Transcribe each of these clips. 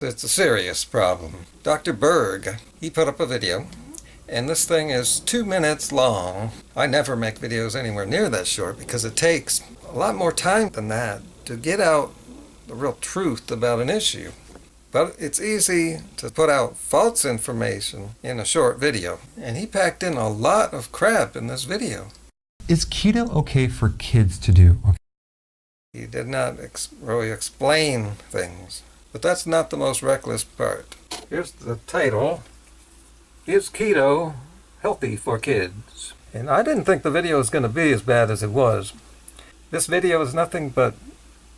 It's a serious problem. Dr. Berg, he put up a video, and this thing is 2 minutes long. I never make videos anywhere near that short because it takes a lot more time than that to get out the real truth about an issue. But it's easy to put out false information in a short video, and he packed in a lot of crap in this video. Is keto okay for kids to do? He did not really explain things, but that's not the most reckless part. Here's the title. Is keto healthy for kids? And I didn't think the video was going to be as bad as it was. This video is nothing but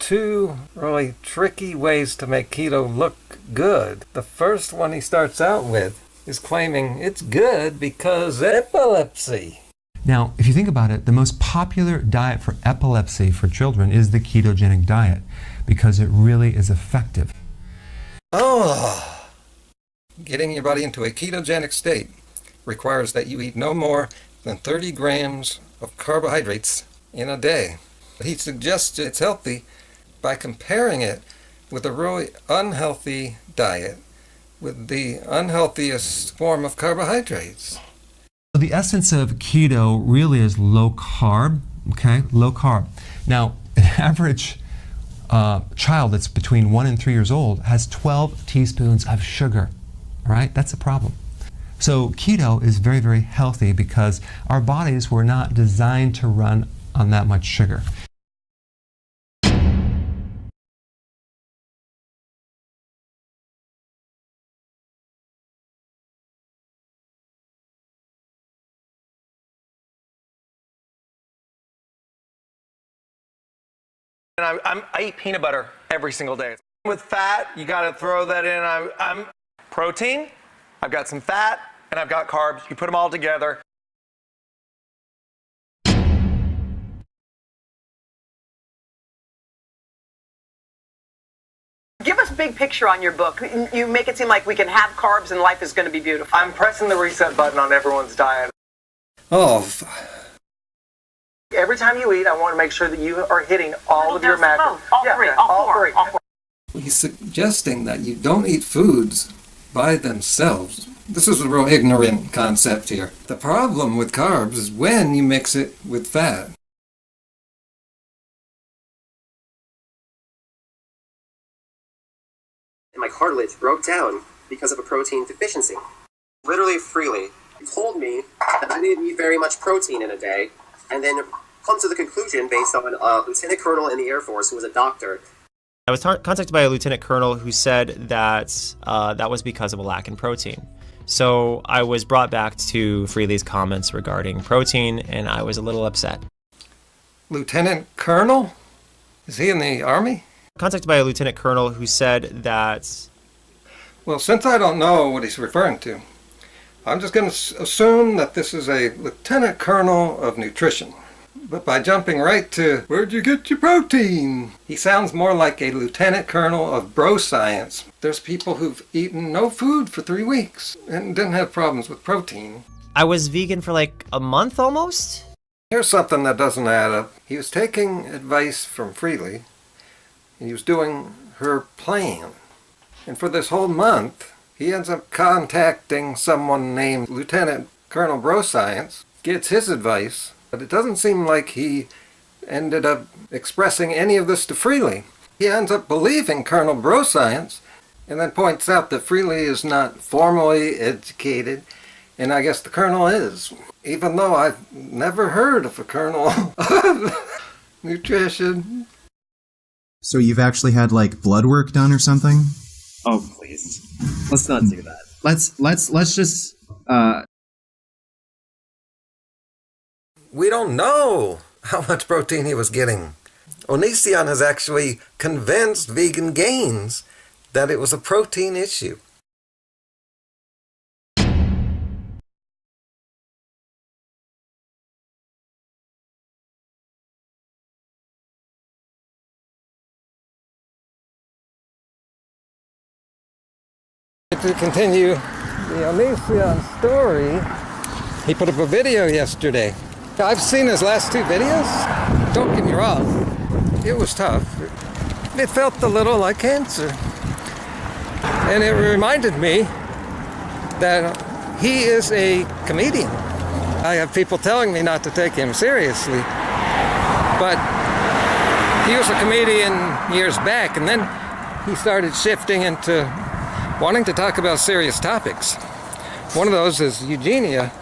2 really tricky ways to make keto look good. The first one he starts out with is claiming it's good because epilepsy. Now, if you think about it, the most popular diet for epilepsy for children is the ketogenic diet because it really is effective. Getting your body into a ketogenic state requires that you eat no more than 30 grams of carbohydrates in a day. He suggests it's healthy by comparing it with a really unhealthy diet with the unhealthiest form of carbohydrates. The essence of keto really is low carb, okay? Low carb. Now, an average child that's between 1 and 3 years old has 12 teaspoons of sugar, all right? That's a problem. So keto is very, very healthy because our bodies were not designed to run on that much sugar. And I eat peanut butter every single day. With fat, you got to throw that in. I'm protein, I've got some fat, and I've got carbs. You put them all together. Give us big picture on your book. You make it seem like we can have carbs and life is going to be beautiful. I'm pressing the reset button on everyone's diet. Every time you eat, I want to make sure that you are hitting all of your macros. All four. He's suggesting that you don't eat foods by themselves. This is a real ignorant concept here. The problem with carbs is when you mix it with fat. And my cartilage broke down because of a protein deficiency. Literally freely. He told me that I didn't eat very much protein in a day, and then come to the conclusion based on a lieutenant colonel in the Air Force who was a doctor. I was contacted by a lieutenant colonel who said that that was because of a lack in protein. So I was brought back to Freely's comments regarding protein, and I was a little upset. Lieutenant Colonel? Is he in the Army? Contacted by a lieutenant colonel who said that... Well, since I don't know what he's referring to, I'm just going to assume that this is a lieutenant colonel of nutrition. But by jumping right to, where'd you get your protein? He sounds more like a lieutenant colonel of bro science. There's people who've eaten no food for 3 weeks and didn't have problems with protein. I was vegan for like a month almost? Here's something that doesn't add up. He was taking advice from Freely, and he was doing her plan. And for this whole month, he ends up contacting someone named Lieutenant Colonel Bro Science, gets his advice, but it doesn't seem like he ended up expressing any of this to Freely. He ends up believing Colonel Bro Science, and then points out that Freely is not formally educated, and I guess the Colonel is. Even though I've never heard of a Colonel of nutrition. So you've actually had, like, blood work done or something? Oh, please. Let's not do that. Let's just, We don't know how much protein he was getting. Onision has actually convinced Vegan Gains that it was a protein issue. To continue the Onision story, he put up a video yesterday. I've seen his last 2 videos. Don't get me wrong, it was tough. It felt a little like cancer. And it reminded me that he is a comedian. I have people telling me not to take him seriously, but he was a comedian years back, and then he started shifting into wanting to talk about serious topics. One of those is Eugenia,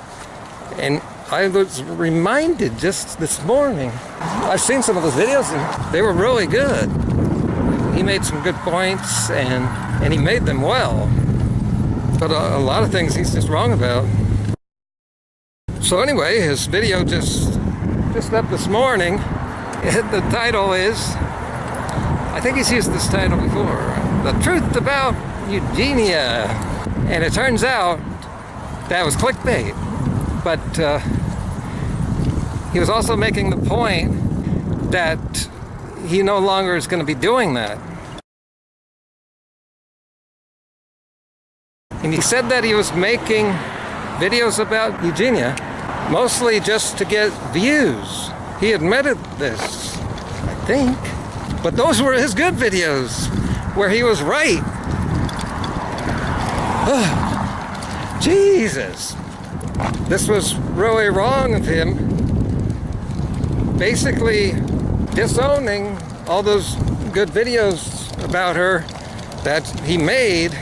and I was reminded just this morning, I've seen some of those videos and they were really good. He made some good points and he made them well, but a lot of things he's just wrong about. So anyway, his video just up this morning. The title is, I think he's used this title before, The Truth About Eugenia. And it turns out that was clickbait. But he was also making the point that he no longer is going to be doing that. And he said that he was making videos about Eugenia mostly just to get views. He admitted this, I think. But those were his good videos, where he was right. Jesus. This was really wrong of him. Basically disowning all those good videos about her that he made.